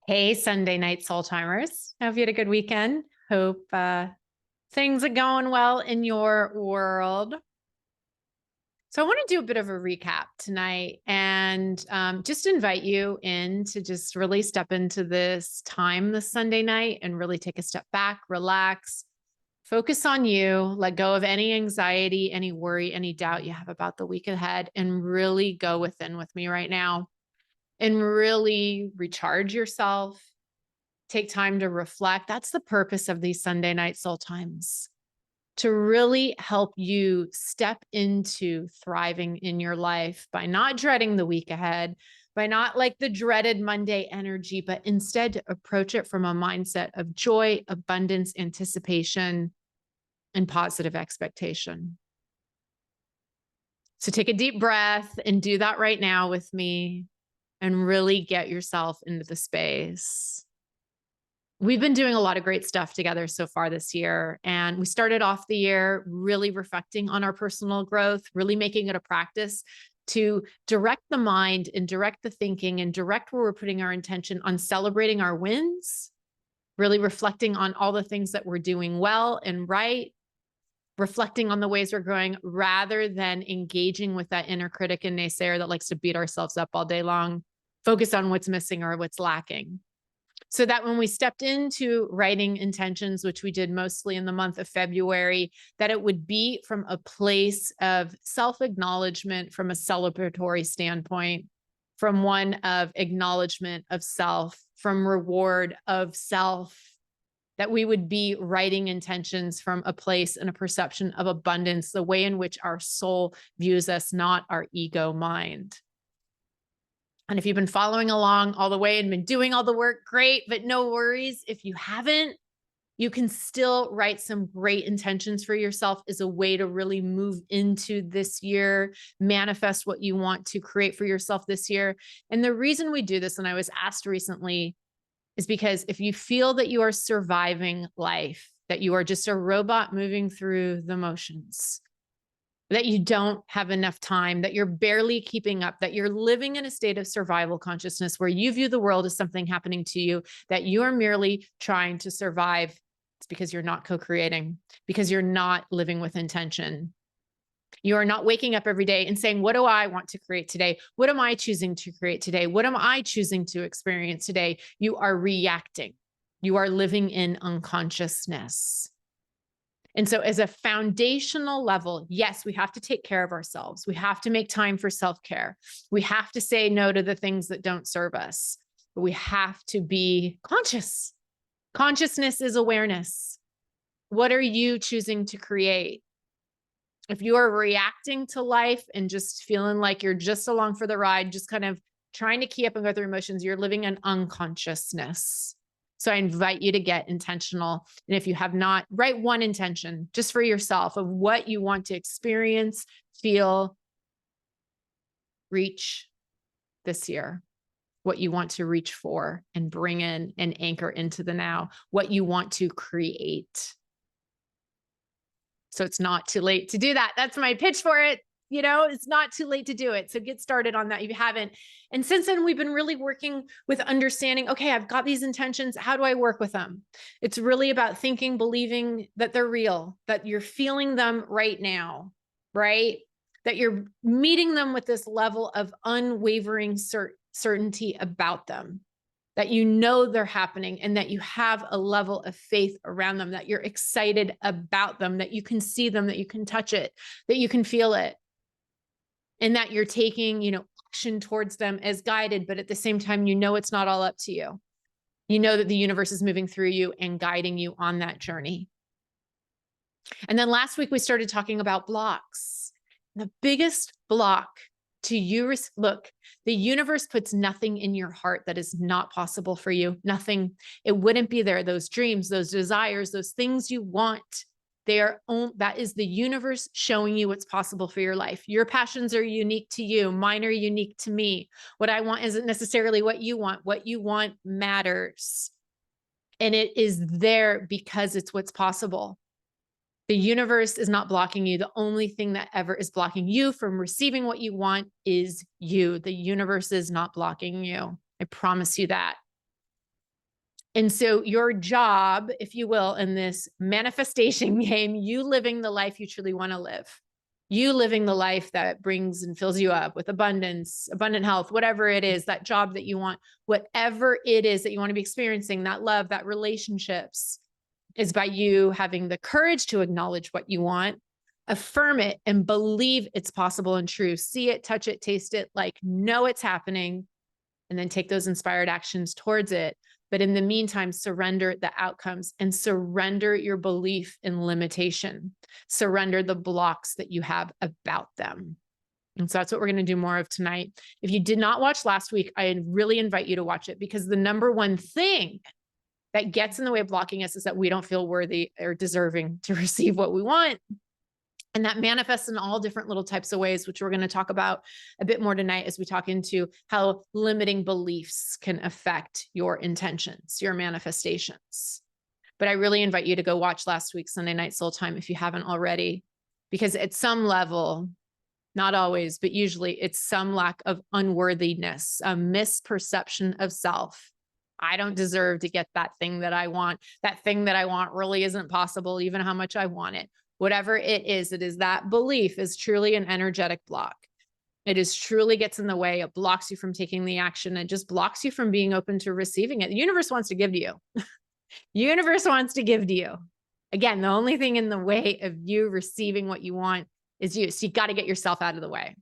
Hey, Sunday night soul timers. Hope you had a good weekend. Hope things are going well in your world. So, I want to do a bit of a recap tonight and just invite you in to just really step into this time this Sunday night and really take a step back, relax, focus on you, let go of any anxiety, any worry, any doubt you have about the week ahead, and really go within with me right now and really recharge yourself. Take time to reflect. That's the purpose of these Sunday night soul times, to really help you step into thriving in your life by not dreading the week ahead, by not like the dreaded Monday energy, but instead to approach it from a mindset of joy, abundance, anticipation, and positive expectation. So take a deep breath and do that right now with me and really get yourself into the space. We've been doing a lot of great stuff together so far this year. And we started off the year really reflecting on our personal growth, really making it a practice to direct the mind and direct the thinking and direct where we're putting our intention on celebrating our wins, really reflecting on all the things that we're doing well and right, reflecting on the ways we're growing rather than engaging with that inner critic and naysayer that likes to beat ourselves up all day long, focus on what's missing or what's lacking. So that when we stepped into writing intentions, which we did mostly in the month of February, that it would be from a place of self-acknowledgement, from a celebratory standpoint, from one of acknowledgement of self, from reward of self, that we would be writing intentions from a place and a perception of abundance, the way in which our soul views us, not our ego mind. And if you've been following along all the way and been doing all the work, great, but no worries. If you haven't, you can still write some great intentions for yourself as a way to really move into this year, manifest what you want to create for yourself this year. And the reason we do this, and I was asked recently, is because if you feel that you are surviving life, that you are just a robot moving through the motions, that you don't have enough time, that you're barely keeping up, that you're living in a state of survival consciousness where you view the world as something happening to you, that you are merely trying to survive, it's because you're not co-creating, because you're not living with intention. You are not waking up every day and saying, what do I want to create today? What am I choosing to create today? What am I choosing to experience today? You are reacting. You are living in unconsciousness. And so as a foundational level, yes, we have to take care of ourselves. We have to make time for self-care. We have to say no to the things that don't serve us. But we have to be conscious. Consciousness is awareness. What are you choosing to create? If you are reacting to life and just feeling like you're just along for the ride, just kind of trying to keep up with your emotions, you're living in unconsciousness. So I invite you to get intentional. And if you have not, write one intention just for yourself of what you want to experience, feel, reach this year, what you want to reach for and bring in and anchor into the now, what you want to create. So it's not too late to do that. That's my pitch for it. You know, it's not too late to do it. So get started on that if you haven't. And since then, we've been really working with understanding, okay, I've got these intentions. How do I work with them? It's really about thinking, believing that they're real, that you're feeling them right now, right? That you're meeting them with this level of unwavering certainty about them, that you know they're happening and that you have a level of faith around them, that you're excited about them, that you can see them, that you can touch it, that you can feel it. And that you're taking, action towards them as guided, but at the same time, it's not all up to you. You know that the universe is moving through you and guiding you on that journey. And then last week, we started talking about blocks. The biggest block to you, look, the universe puts nothing in your heart that is not possible for you. Nothing. It wouldn't be there. Those dreams, those desires, those things you want. That is the universe showing you what's possible for your life. Your passions are unique to you. Mine are unique to me. What I want isn't necessarily what you want. What you want matters. And it is there because it's what's possible. The universe is not blocking you. The only thing that ever is blocking you from receiving what you want is you. The universe is not blocking you. I promise you that. And so your job, if you will, in this manifestation game, you living the life you truly want to live, you living the life that brings and fills you up with abundance, abundant health, whatever it is, that job that you want, whatever it is that you want to be experiencing, that love, that relationships, is by you having the courage to acknowledge what you want, affirm it, and believe it's possible and true. See it, touch it, taste it, like know it's happening, and then take those inspired actions towards it. But in the meantime, surrender the outcomes and surrender your belief in limitation. Surrender the blocks that you have about them. And so that's what we're going to do more of tonight. If you did not watch last week, I really invite you to watch it, because the number one thing that gets in the way of blocking us is that we don't feel worthy or deserving to receive what we want. And that manifests in all different little types of ways, which we're going to talk about a bit more tonight as we talk into how limiting beliefs can affect your intentions, your manifestations. But I really invite you to go watch last week's Sunday Night Soul Time if you haven't already, because at some level, not always, but usually it's some lack of unworthiness, a misperception of self. I don't deserve to get that thing that I want. That thing that I want really isn't possible, even how much I want it. Whatever it is that belief is truly an energetic block. It is truly gets in the way. It blocks you from taking the action. It just blocks you from being open to receiving it. The universe wants to give to you. Universe wants to give to you. Again, the only thing in the way of you receiving what you want is you. So you got to get yourself out of the way.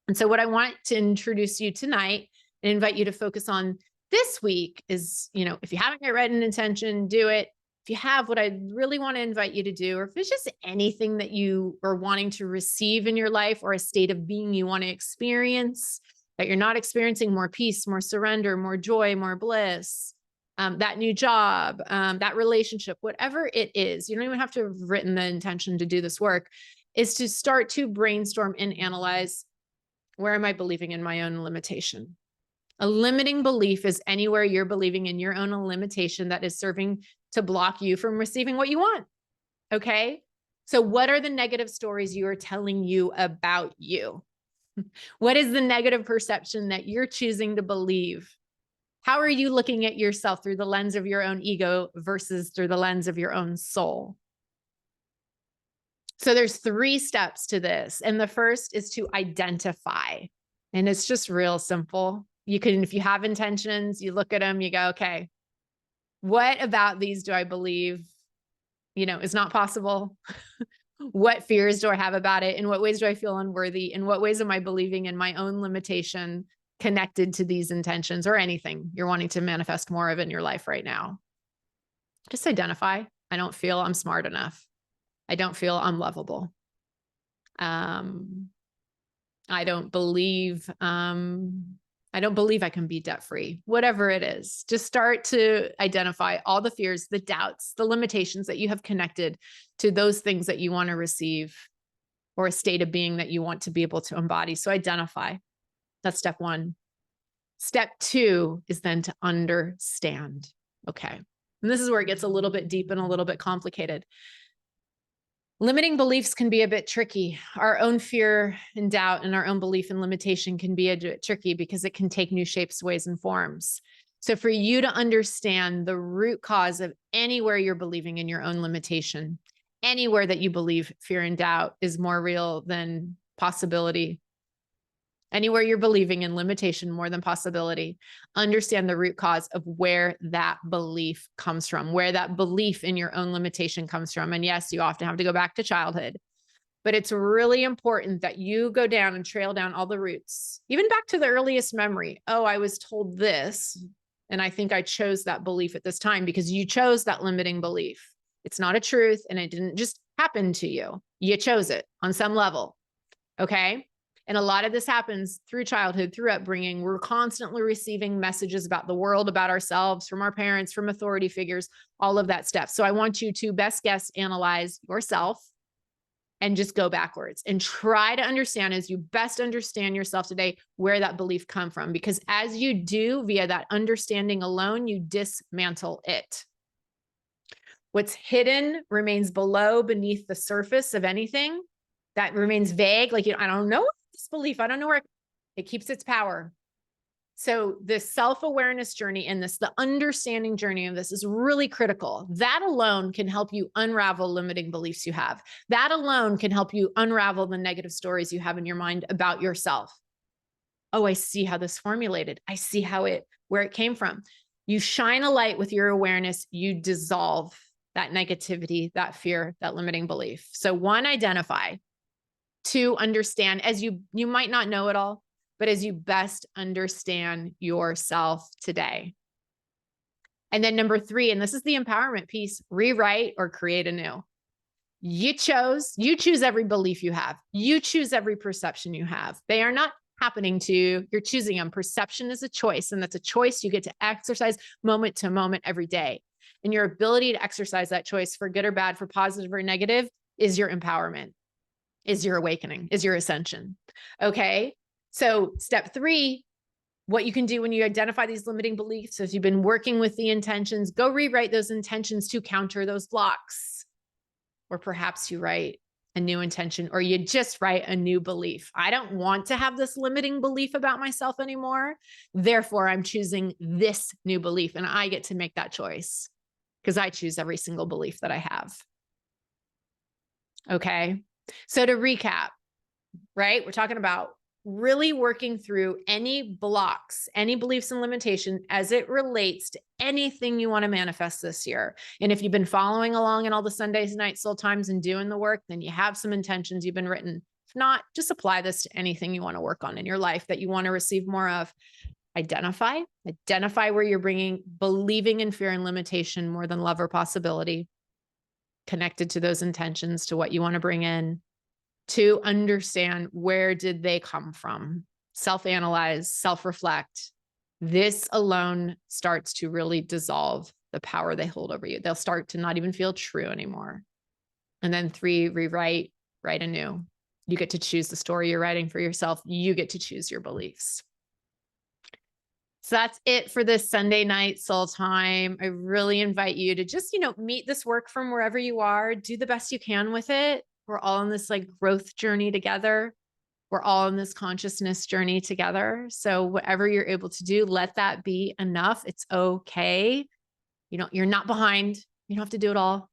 And so what I want to introduce you tonight and invite you to focus on this week is, if you haven't yet read an intention, do it. If you have, what I really want to invite you to do, or if it's just anything that you are wanting to receive in your life, or a state of being you want to experience, that you're not experiencing, more peace, more surrender, more joy, more bliss, that new job, that relationship, whatever it is, you don't even have to have written the intention to do this work, is to start to brainstorm and analyze, where am I believing in my own limitation? A limiting belief is anywhere you're believing in your own limitation that is serving to block you from receiving what you want. Okay. So what are the negative stories you are telling you about you? What is the negative perception that you're choosing to believe? How are you looking at yourself through the lens of your own ego versus through the lens of your own soul? So there's 3 steps to this. And the first is to identify. And it's just real simple. You can, if you have intentions, you look at them, you go, okay, what about these do I believe, is not possible? What fears do I have about it? In what ways do I feel unworthy? In what ways am I believing in my own limitation connected to these intentions, or anything you're wanting to manifest more of in your life right now? Just identify. I don't feel I'm smart enough. I don't feel I'm lovable. I don't believe I can be debt-free, whatever it is. Just start to identify all the fears, the doubts, the limitations that you have connected to those things that you want to receive, or a state of being that you want to be able to embody. So identify. That's step 1. Step 2 is then to understand. Okay. And this is where it gets a little bit deep and a little bit complicated. Limiting beliefs can be a bit tricky. Our own fear and doubt and our own belief and limitation can be a bit tricky, because it can take new shapes, ways, and forms. So for you to understand the root cause of anywhere you're believing in your own limitation, anywhere that you believe fear and doubt is more real than possibility, anywhere you're believing in limitation more than possibility, understand the root cause of where that belief comes from, where that belief in your own limitation comes from. And yes, you often have to go back to childhood, but it's really important that you go down and trail down all the roots, even back to the earliest memory. Oh, I was told this, and I think I chose that belief at this time, because you chose that limiting belief. It's not a truth, and it didn't just happen to you. You chose it on some level. Okay. And a lot of this happens through childhood, through upbringing. We're constantly receiving messages about the world, about ourselves, from our parents, from authority figures, all of that stuff. So I want you to best guess, analyze yourself, and just go backwards and try to understand, as you best understand yourself today, where that belief come from. Because as you do, via that understanding alone, you dismantle it. What's hidden remains beneath the surface of anything that remains vague. Like, I don't know this belief. I don't know where it keeps its power. So this self-awareness journey and the understanding journey of this is really critical. That alone can help you unravel limiting beliefs you have. That alone can help you unravel the negative stories you have in your mind about yourself. Oh, I see how this formulated. I see where it came from. You shine a light with your awareness, you dissolve that negativity, that fear, that limiting belief. So 1, identify. 2, understand, as you might not know it all, but as you best understand yourself today. And then number 3, and this is the empowerment piece, rewrite or create anew. You choose every belief you have. You choose every perception you have. They are not happening to you. You're choosing them. Perception is a choice, and that's a choice you get to exercise moment to moment every day. And your ability to exercise that choice for good or bad, for positive or negative, is your empowerment, is your awakening, is your ascension. Okay. So step 3, what you can do when you identify these limiting beliefs, if you've been working with the intentions, go rewrite those intentions to counter those blocks. Or perhaps you write a new intention, or you just write a new belief. I don't want to have this limiting belief about myself anymore. Therefore, I'm choosing this new belief, and I get to make that choice because I choose every single belief that I have. Okay. So to recap, right? We're talking about really working through any blocks, any beliefs and limitations as it relates to anything you want to manifest this year. And if you've been following along in all the Sundays, nights, soul times and doing the work, then you have some intentions you've been written. If not, just apply this to anything you want to work on in your life that you want to receive more of. Identify where you're believing in fear and limitation more than love or possibility, connected to those intentions, to what you want to bring in. 2, understand, where did they come from? Self-analyze, self-reflect. This alone starts to really dissolve the power they hold over you. They'll start to not even feel true anymore. And then 3, rewrite, write anew. You get to choose the story you're writing for yourself. You get to choose your beliefs. So that's it for this Sunday night soul time. I really invite you to just, meet this work from wherever you are. Do the best you can with it. We're all on this growth journey together. We're all in this consciousness journey together. So whatever you're able to do, let that be enough. It's okay. You're not behind. You don't have to do it all.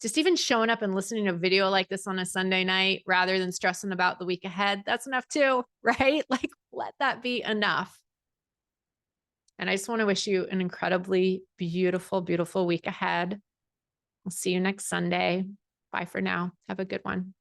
Just even showing up and listening to a video like this on a Sunday night rather than stressing about the week ahead, that's enough too, right? Let that be enough. And I just want to wish you an incredibly beautiful, beautiful week ahead. I'll see you next Sunday. Bye for now. Have a good one.